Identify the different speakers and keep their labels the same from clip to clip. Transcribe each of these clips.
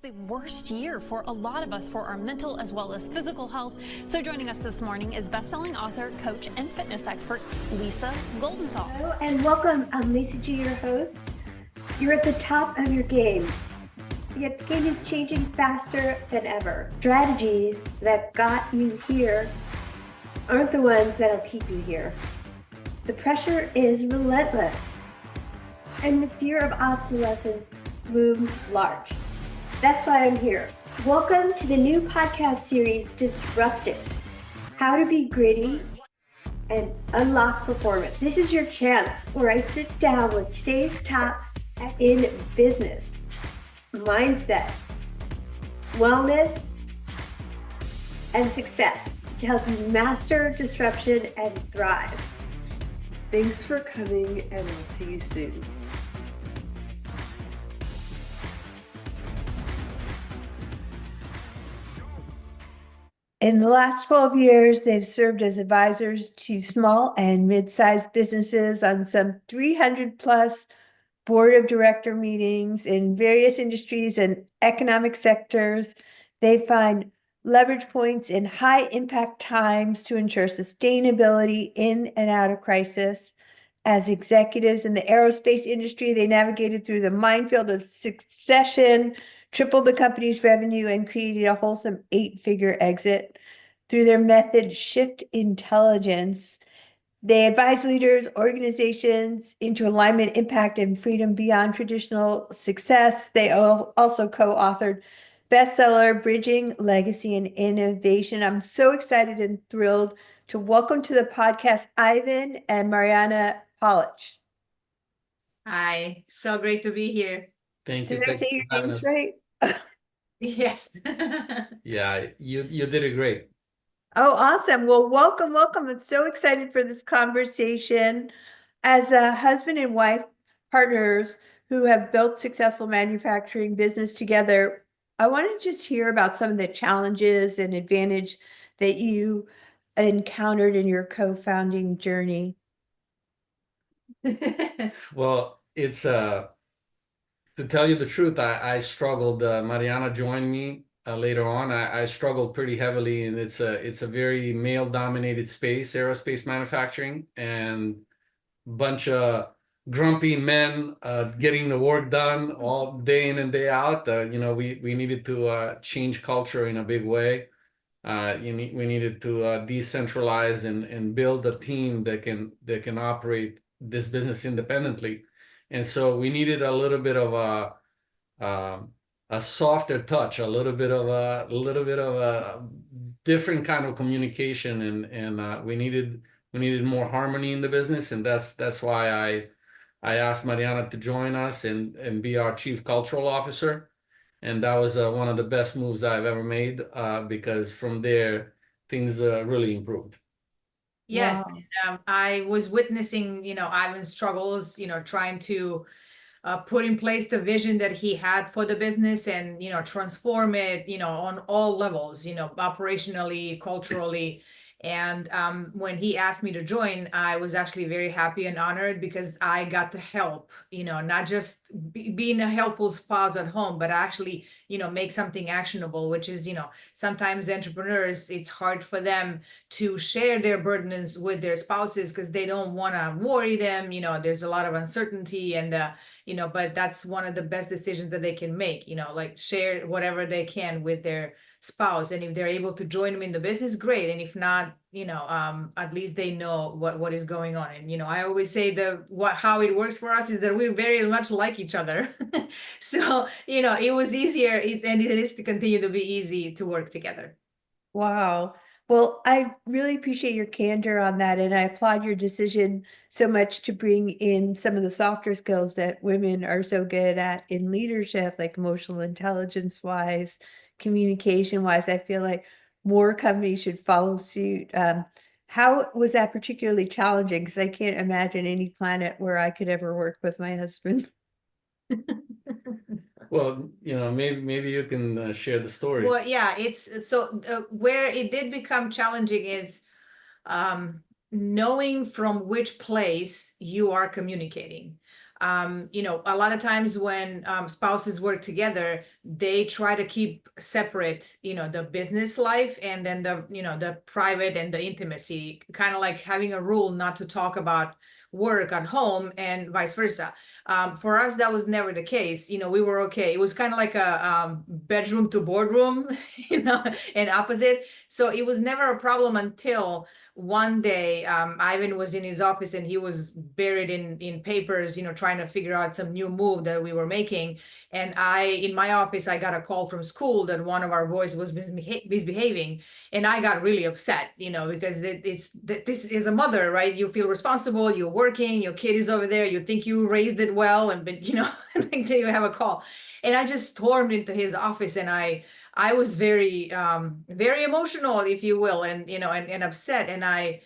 Speaker 1: The worst year for a lot of us for our mental as well as physical health. So joining us this morning is best-selling author, coach, and fitness expert, Lisa Goldenthal.
Speaker 2: Hello and welcome. I'm Lisa G, your host. You're at the top of your game, yet the game is changing faster than ever. Strategies that got you here aren't the ones that'll keep you here. The pressure is relentless, and the fear of obsolescence looms large. That's why I'm here. Welcome to the new podcast series, Disrupted: How to Be Gritty and Unlock Performance. This is your chance where I sit down with today's tops in business, mindset, wellness, and success to help you master disruption and thrive.
Speaker 3: Thanks for coming, and I'll see you soon.
Speaker 2: In the last 12 years, they've served as advisors to small and mid-sized businesses on some 300 plus board of director meetings in various industries and economic sectors. They find leverage points in high impact times to ensure sustainability in and out of crisis. As executives in the aerospace industry, they navigated through the minefield of succession, tripled the company's revenue, and created a wholesome 8-figure exit. Through their method, Shift Intelligence, they advise leaders, organizations into alignment, impact, and freedom beyond traditional success. They also co-authored bestseller Bridging Legacy and Innovation. I'm so excited and thrilled to welcome to the podcast Ivan and Mariana Polic.
Speaker 4: Hi, so great to be here.
Speaker 5: Thank you.
Speaker 2: Did I say your names right?
Speaker 4: Yes.
Speaker 5: Yeah, you did it great.
Speaker 2: Oh, awesome. Well, welcome. I'm so excited for this conversation. As a husband and wife partners who have built successful manufacturing business together, I want to just hear about some of the challenges and advantage that you encountered in your co-founding journey.
Speaker 5: Well, it's to tell you the truth, I struggled. Mariana joined me later on. I struggled pretty heavily, and it's a very male-dominated space, aerospace manufacturing, and bunch of grumpy men getting the work done all day in and day out. We needed to change culture in a big way. We needed to decentralize and build a team that can operate this business independently, and so we needed a little bit of a softer touch, a little bit of a different kind of communication, and we needed more harmony in the business, and that's why I asked Mariana to join us and be our chief cultural officer. And that was one of the best moves I've ever made because from there things really improved.
Speaker 4: Yes,
Speaker 2: Wow.
Speaker 4: I was witnessing, Ivan's struggles, trying to put in place the vision that he had for the business and, transform it, on all levels, operationally, culturally. And when he asked me to join, I was actually very happy and honored because I got to help, not just being a helpful spouse at home, but actually, make something actionable, which is, sometimes entrepreneurs, it's hard for them to share their burdens with their spouses because they don't want to worry them. There's a lot of uncertainty and, but that's one of the best decisions that they can make, like share whatever they can with their spouse. And if they're able to join them in the business, great. And if not, at least they know what is going on. And, I always say how it works for us is that we're very much like each other. So, it was easier and it is to continue to be easy to work together.
Speaker 2: Wow. Well, I really appreciate your candor on that, and I applaud your decision so much to bring in some of the softer skills that women are so good at in leadership, like emotional intelligence wise, communication wise. I feel like more companies should follow suit. How was that particularly challenging? Because I can't imagine any planet where I could ever work with my husband.
Speaker 5: Well, maybe you can share the story.
Speaker 4: Well, yeah, it's so where it did become challenging is knowing from which place you are communicating. You know, a lot of times when spouses work together, they try to keep separate, you know, the business life and then the, you know, the private and the intimacy, kind of like having a rule not to talk about work at home and vice versa. For us, that was never the case. You know, we were okay. It was kind of like a bedroom to boardroom, you know, and opposite. So it was never a problem until one day Ivan was in his office and he was buried in papers, you know, trying to figure out some new move that we were making. And in my office, I got a call from school that one of our boys was misbehaving. And I got really upset, you know, because this is a mother, right? You feel responsible, you're working, your kid is over there, you think you raised it well, but you know, until you have a call. And I just stormed into his office and I was very very emotional, if you will, and you know, and upset. And I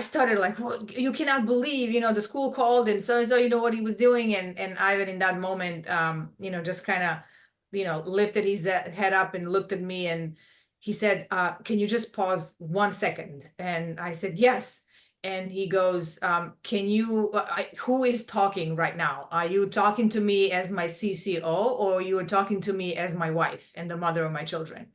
Speaker 4: started like, well, you cannot believe, you know, the school called and so you know what he was doing. And Ivan in that moment, you know, just kind of, you know, lifted his head up and looked at me and he said, can you just pause 1 second? And I said, yes. And he goes, can you, who is talking right now? Are you talking to me as my CCO or you are talking to me as my wife and the mother of my children?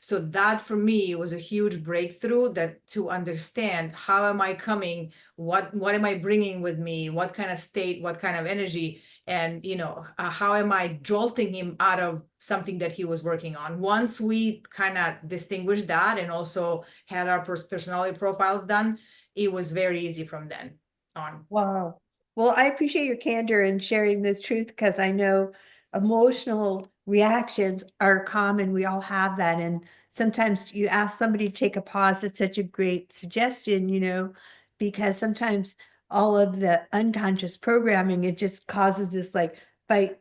Speaker 4: So that for me was a huge breakthrough, that to understand how am I coming, what am I bringing with me, what kind of state, what kind of energy, and you know, how am I jolting him out of something that he was working on. Once we kind of distinguished that and also had our personality profiles done, it was very easy from then on.
Speaker 2: Wow. Well, I appreciate your candor and sharing this truth because I know emotional reactions are common. We all have that. And sometimes you ask somebody to take a pause. It's such a great suggestion, you know, because sometimes all of the unconscious programming, it just causes this like fight,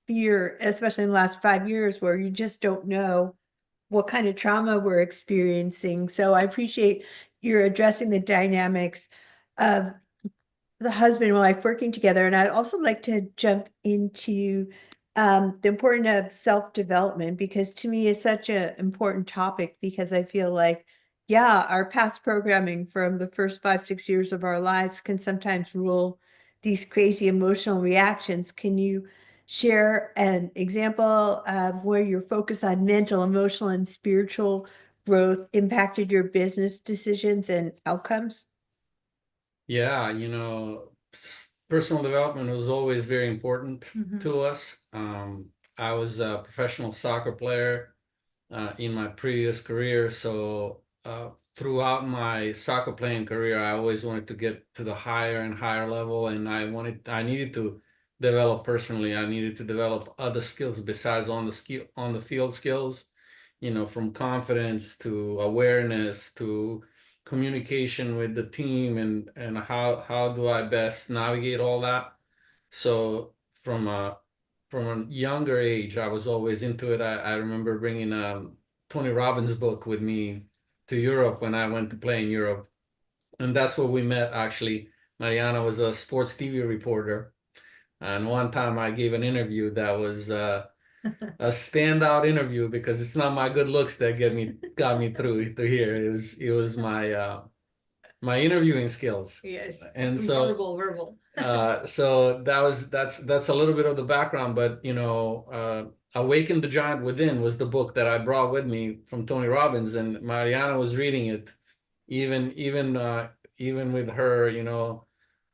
Speaker 2: fear, especially in the last 5 years where you just don't know what kind of trauma we're experiencing. So I appreciate you're addressing the dynamics of the husband and wife working together. And I'd also like to jump into the importance of self-development, because to me it's such an important topic, because I feel like, yeah, our past programming from the first 5, 6 years of our lives can sometimes rule these crazy emotional reactions. Can you share an example of where your focus on mental, emotional, and spiritual growth impacted your business decisions and outcomes?
Speaker 5: Yeah, you know, personal development was always very important to us. I was a professional soccer player in my previous career, so throughout my soccer playing career, I always wanted to get to the higher and higher level, and I needed to develop personally. I needed to develop other skills besides on the field skills, you know, from confidence to awareness to communication with the team, and how do I best navigate all that. So from a younger age, I was always into it. I remember bringing Tony Robbins' book with me to Europe when I went to play in Europe, and that's where we met. Actually, Mariana was a sports TV reporter, and one time I gave an interview that was a standout interview because it's not my good looks that got me through to here. It was my interviewing skills.
Speaker 4: Yes.
Speaker 5: And so
Speaker 4: verbal.
Speaker 5: so that's a little bit of the background, but you know, Awaken the Giant Within was the book that I brought with me from Tony Robbins, and Mariana was reading it, even with her, you know,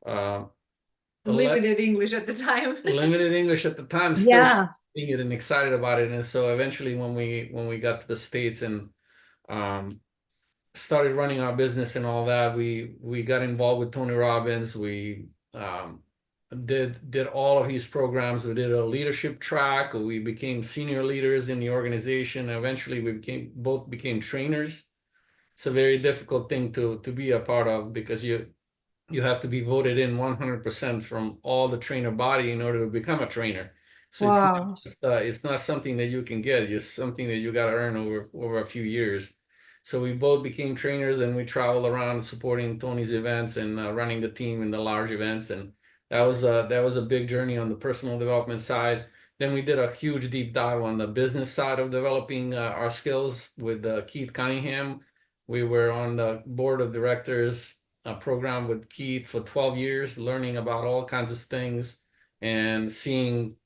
Speaker 5: uh,
Speaker 4: Limited English at the time.
Speaker 5: limited English at the time, still
Speaker 2: Yeah.
Speaker 5: reading it and excited about it. And so eventually, when we got to the States and started running our business and all that, we got involved with Tony Robbins. We did all of his programs. We did a leadership track. We became senior leaders in the organization. Eventually, we both became trainers. It's a very difficult thing to be a part of, because you have to be voted in 100% from all the trainer body in order to become a trainer. So
Speaker 2: Wow.
Speaker 5: it's not something that you can get. It's something that you got to earn over a few years. So we both became trainers, and we traveled around supporting Tony's events and running the team in the large events. And that was a big journey on the personal development side. Then we did a huge deep dive on the business side of developing our skills with Keith Cunningham. We were on the board of directors program with Keith for 12 years, learning about all kinds of things, and seeing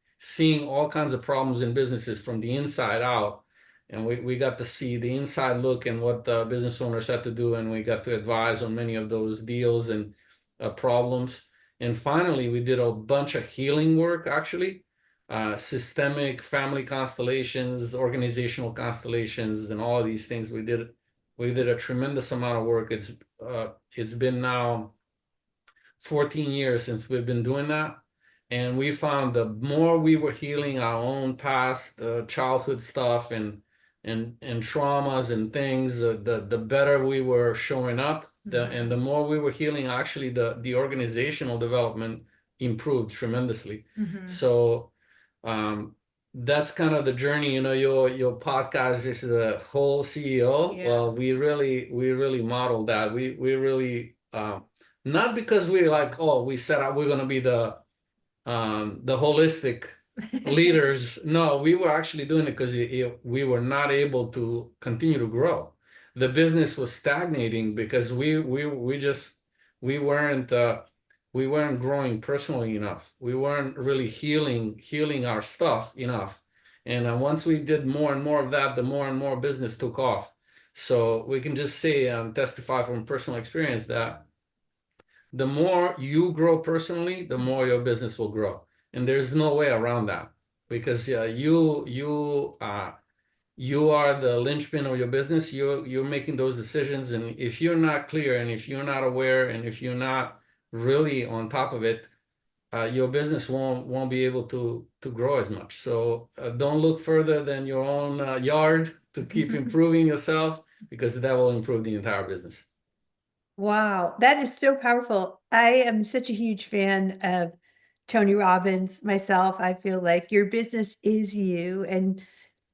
Speaker 5: all kinds of problems in businesses from the inside out. And we got to see the inside look and what the business owners had to do, and we got to advise on many of those deals and problems. And finally, we did a bunch of healing work, actually, systemic family constellations, organizational constellations, and all of these things. We did a tremendous amount of work. It's been now 14 years since we've been doing that. And we found the more we were healing our own past childhood stuff and traumas and things, the better we were showing up. And the more we were healing, actually, the organizational development improved tremendously. So that's kind of the journey. Your podcast is the whole CEO.
Speaker 4: Yeah.
Speaker 5: Well, we really modeled that. We really not because we like, oh, we set out we're going to be the holistic leaders. No, we were actually doing it because we were not able to continue to grow. The business was stagnating because we weren't growing personally enough. We weren't really healing our stuff enough. And once we did more and more of that, the more and more business took off. So we can just say and testify from personal experience that the more you grow personally, the more your business will grow. And there's no way around that, because you are the linchpin of your business. You're making those decisions, and if you're not clear, and if you're not aware, and if you're not really on top of it, your business won't be able to grow as much. So don't look further than your own yard to keep improving yourself, because that will improve the entire business.
Speaker 2: Wow, that is so powerful. I am such a huge fan of Tony Robbins myself. I feel like your business is you. And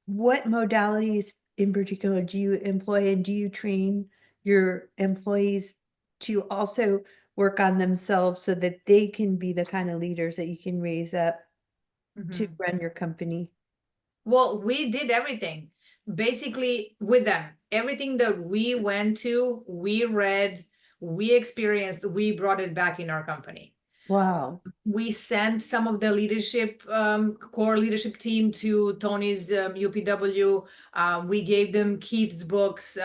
Speaker 2: what modalities in particular do you employ, and do you train your employees to also work on themselves so that they can be the kind of leaders that you can raise up to run your company?
Speaker 4: Well, we did everything basically with them. Everything that we went to, we read, we experienced, we brought it back in our company.
Speaker 2: Wow.
Speaker 4: We sent some of the leadership, core leadership team to Tony's UPW. We gave them kids' books.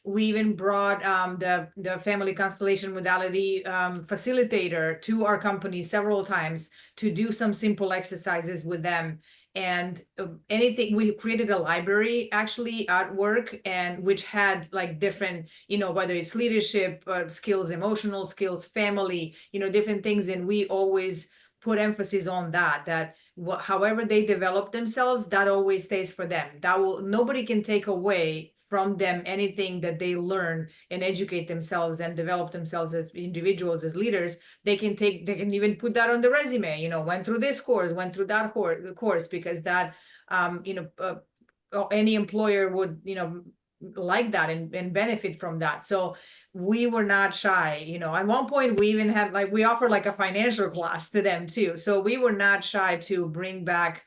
Speaker 4: We even brought the family constellation modality facilitator to our company several times to do some simple exercises with them. And anything, we created a library actually at work, and which had like different, whether it's leadership skills, emotional skills, family, different things. And we always put emphasis on that however they develop themselves, that always stays for them. Nobody can take away from them anything that they learn and educate themselves and develop themselves as individuals, as leaders. They can even put that on the resume, went through this course, went through that course, because that, any employer would, like that and benefit from that. So we were not shy, at one point we even had we offered a financial class to them too. So we were not shy to bring back,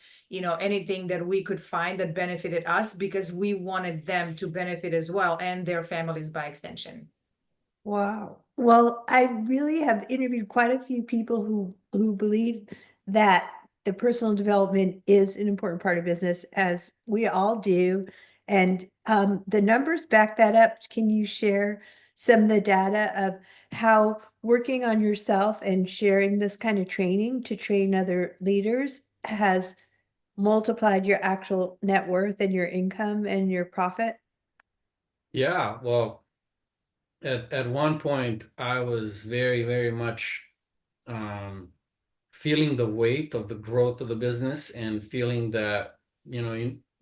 Speaker 4: anything that we could find that benefited us, because we wanted them to benefit as well, and their families by extension.
Speaker 2: Wow. Well, I really have interviewed quite a few people who believe that the personal development is an important part of business, as we all do. And the numbers back that up. Can you share some of the data of how working on yourself and sharing this kind of training to train other leaders has multiplied your actual net worth and your income and your profit?
Speaker 5: Yeah, well, at one point I was very, very much feeling the weight of the growth of the business, and feeling that,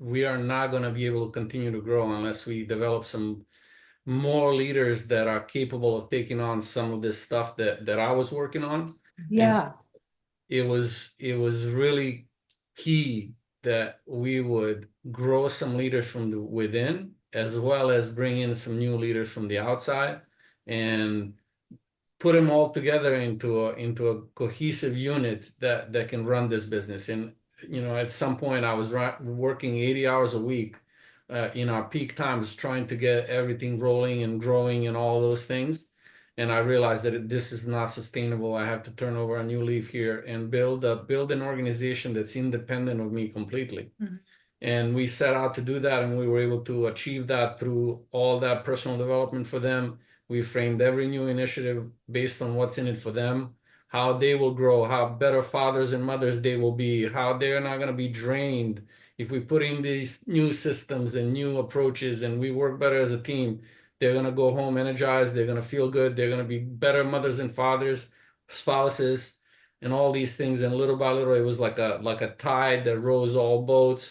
Speaker 5: we are not going to be able to continue to grow unless we develop some more leaders that are capable of taking on some of this stuff that I was working on.
Speaker 2: Yeah.
Speaker 5: It was really key that we would grow some leaders from the within, as well as bring in some new leaders from the outside, and put them all together into a cohesive unit that can run this business. And at some point I was working 80 hours a week in our peak times, trying to get everything rolling and growing and all those things. and I realized that this is not sustainable. I have to turn over a new leaf here and build an organization that's independent of me completely.
Speaker 4: Mhm.
Speaker 5: And we set out to do that, and we were able to achieve that through all that personal development for them. We framed every new initiative based on what's in it for them, how they will grow, how better fathers and mothers they will be, how they're not going to be drained if we put in these new systems and new approaches and we work better as a team. They're going to go home energized, they're going to feel good, they're going to be better mothers and fathers, spouses, and all these things. And little by little, it was like a tide that rose all boats.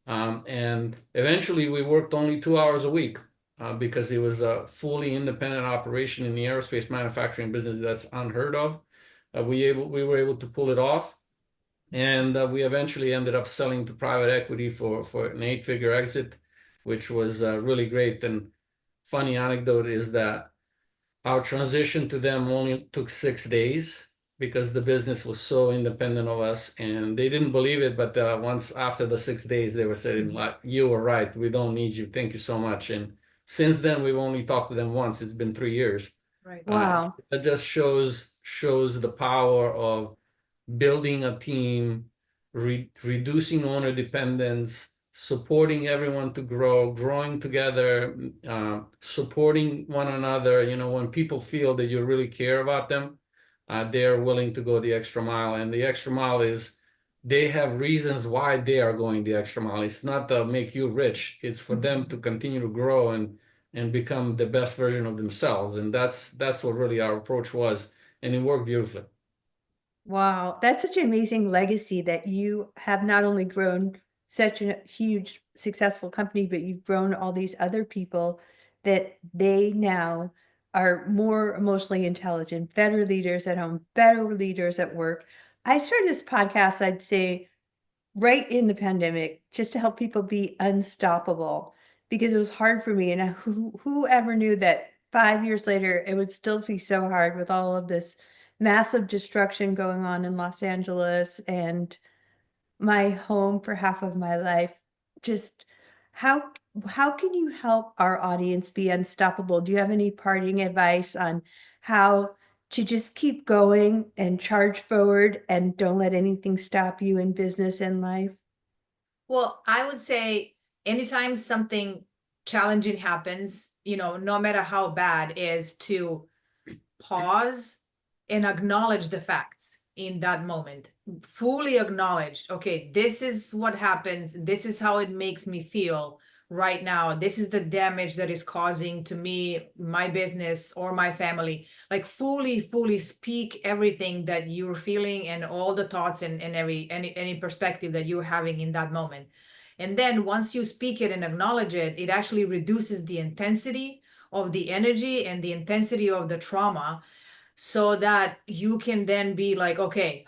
Speaker 5: And eventually we worked only 2 hours a week because it was a fully independent operation in the aerospace manufacturing business. That's unheard of. We were able to pull it off, and we eventually ended up selling to private equity for an 8-figure exit, which was really great. And funny anecdote is that our transition to them only took 6 days because the business was so independent of us, and they didn't believe it. But once after the 6 days, they were saying, like, you were right, we don't need you, thank you so much. And since then, we've only talked to them once. It's been 3 years.
Speaker 4: Right.
Speaker 2: Wow.
Speaker 5: That just shows the power of building a team, reducing owner dependence, supporting everyone to grow, growing together, supporting one another. You know, when people feel that you really care about them, they're willing to go the extra mile. And the extra mile is they have reasons why they are going the extra mile. It's not to make you rich. It's for them to continue to grow and become the best version of themselves. And that's what really our approach was. And it worked beautifully.
Speaker 2: Wow, that's such an amazing legacy that you have not only grown such a huge successful company, but you've grown all these other people that they now are more emotionally intelligent, better leaders at home, better leaders at work. I started this podcast, I'd say, right in the pandemic, just to help people be unstoppable because it was hard for me. And who ever knew that 5 years later it would still be so hard with all of this massive destruction going on in Los Angeles and my home for half of my life. Just how how can you help our audience be unstoppable? Do you have any parting advice on how to just keep going and charge forward and don't let anything stop you in business and life?
Speaker 4: Well, I would say anytime something challenging happens, no matter how bad, is to pause and acknowledge the facts in that moment. Fully acknowledge, okay, this is what happens. This is how it makes me feel right now. This is the damage that is causing to me, my business, or my family. Like fully speak everything that you're feeling and all the thoughts and any perspective that you're having in that moment. And then once you speak it and acknowledge it, it actually reduces the intensity of the energy and the intensity of the trauma, so that you can then be like, okay,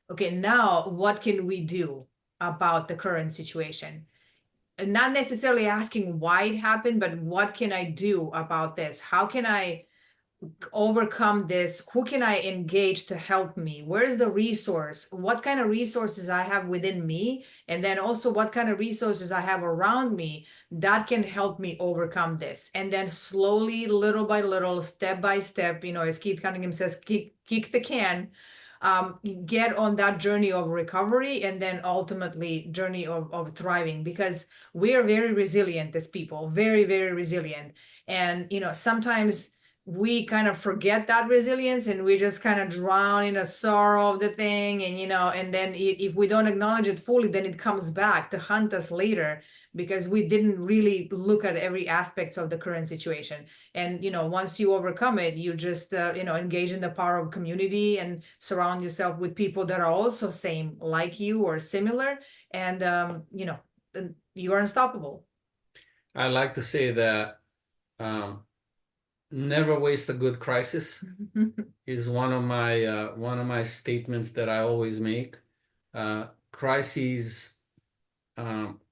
Speaker 4: okay, now what can we do about the current situation? And not necessarily asking why it happened, but what can I do about this? How can I overcome this? Who can I engage to help me? Where's the resource? What kind of resources I have within me? And then also what kind of resources I have around me that can help me overcome this. And then slowly, little by little, step by step, as Keith Cunningham says, kick the can, get on that journey of recovery, and then ultimately journey of thriving, because we are very resilient as people, very, very resilient. And, sometimes we kind of forget that resilience and we just kind of drown in a sorrow of the thing. And, and then if we don't acknowledge it fully, then it comes back to hunt us later because we didn't really look at every aspect of the current situation. And, once you overcome it, you just, engage in the power of community and surround yourself with people that are also same like you or similar. And, you are unstoppable.
Speaker 5: I like to say that never waste a good crisis is one of my statements that I always make. Crises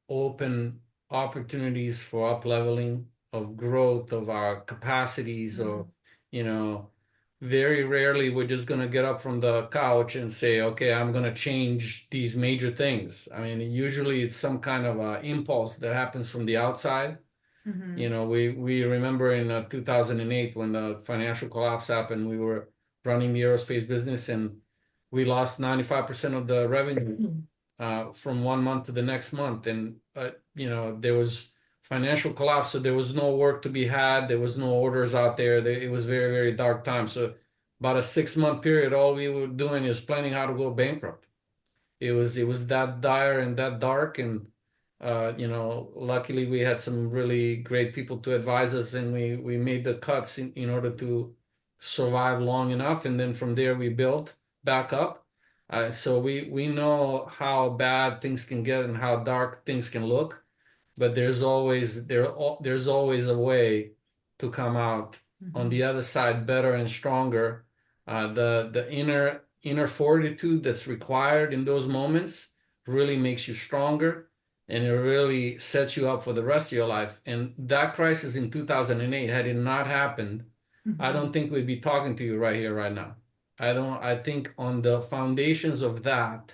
Speaker 5: open opportunities for up leveling of growth of our capacities, or very rarely we're just going to get up from the couch and say, okay, I'm going to change these major things. I mean, usually it's some kind of impulse that happens from the outside.
Speaker 4: Mhm.
Speaker 5: You know, we remember in 2008 when the financial collapse happened, we were running the aerospace business and we lost 95% of the revenue from one month to the next month. And, you know, there was financial collapse, so there was no work to be had. There was no orders out there. It was very, very dark time. So about a 6-month period, all we were doing is planning how to go bankrupt. It was that dire and that dark, and you know, luckily we had some really great people to advise us, and we made the cuts in order to survive long enough, and then from there we built back up. So we know how bad things can get and how dark things can look, but there's always a way to come out on the other side better and stronger. The inner fortitude that's required in those moments really makes you stronger, and it really sets you up for the rest of your life. And that crisis in 2008, had it not happened, I don't think we'd be talking to you right here, right now. I think on the foundations of that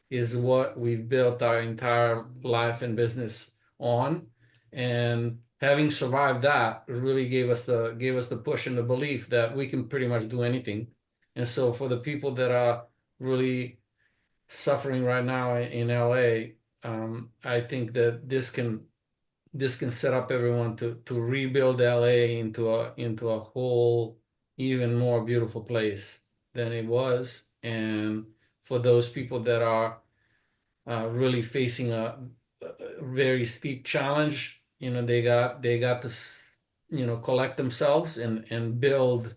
Speaker 5: is what we've built our entire life and business on. And having survived that really gave us the push and the belief that we can pretty much do anything. And so for the people that are really suffering right now in LA, I think that this can set up everyone to rebuild LA into a whole, even more beautiful place than it was. And for those people that are really facing a very steep challenge, you know, they got to you know, collect themselves and build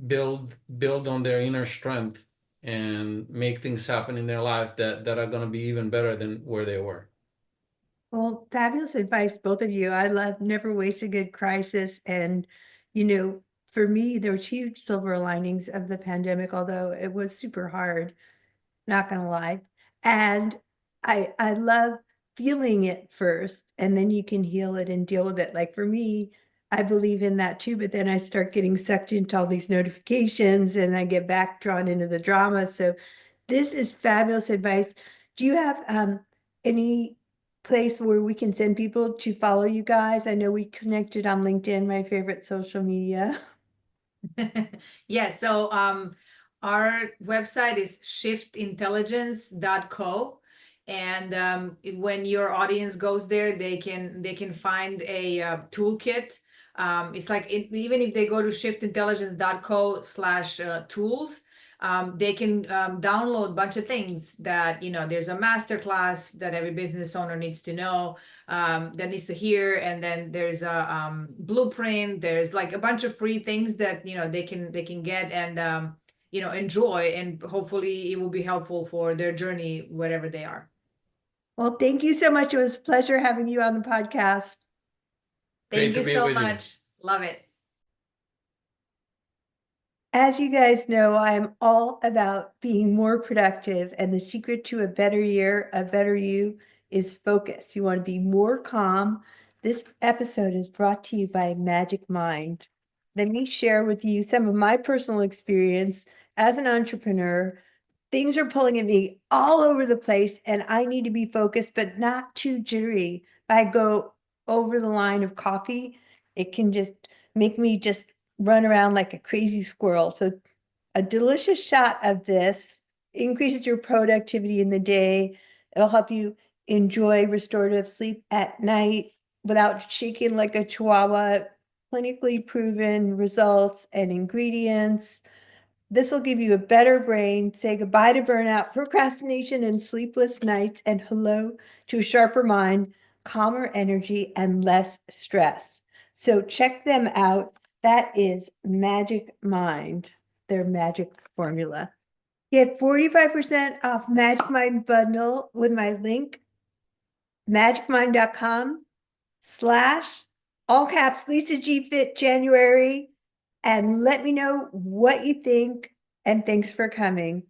Speaker 5: on their inner strength and make things happen in their life that are going to be even better than where they were.
Speaker 2: Well, fabulous advice, both of you. I love never waste a good crisis. And, you know, for me, there were huge silver linings of the pandemic, although it was super hard, not gonna lie. And I love feeling it first, and then you can heal it and deal with it. Like for me, I believe in that too, but then I start getting sucked into all these notifications and I get back drawn into the drama. So this is fabulous advice. Do you have any place where we can send people to follow you guys? I know we connected on LinkedIn, my favorite social media.
Speaker 4: Yeah, so our website is shiftintelligence.co, and when your audience goes there, they can find a toolkit. It's like even if they go to shiftintelligence.co/tools, they can download a bunch of things that, you know, there's a master class that every business owner needs to know, that needs to hear, and then there's a blueprint. There's like a bunch of free things that, you know, they can get and you know, enjoy, and hopefully it will be helpful for their journey wherever they are.
Speaker 2: Well, thank you so much. It was a pleasure having you on the podcast.
Speaker 5: Great
Speaker 4: Thank
Speaker 5: to
Speaker 4: you
Speaker 5: be
Speaker 4: so
Speaker 5: with you.
Speaker 4: much. Love it.
Speaker 2: As you guys know, I'm all about being more productive, and the secret to a better year, a better you, is focus. You want to be more calm. This episode is brought to you by Magic Mind. Let me share with you some of my personal experience as an entrepreneur. Things are pulling at me all over the place, and I need to be focused, but not too jittery. If I go over the line of coffee, it can just make me just run around like a crazy squirrel. So a delicious shot of this increases your productivity in the day. It'll help you enjoy restorative sleep at night without shaking like a chihuahua. Clinically proven results and ingredients. This will give you a better brain, say goodbye to burnout, procrastination, and sleepless nights, and hello to a sharper mind, calmer energy, and less stress. So check them out. That is Magic Mind, their magic formula. Get 45% off Magic Mind bundle with my link, magicmind.com/ all caps Lisa G Fit January, and let me know what you think. And thanks for coming.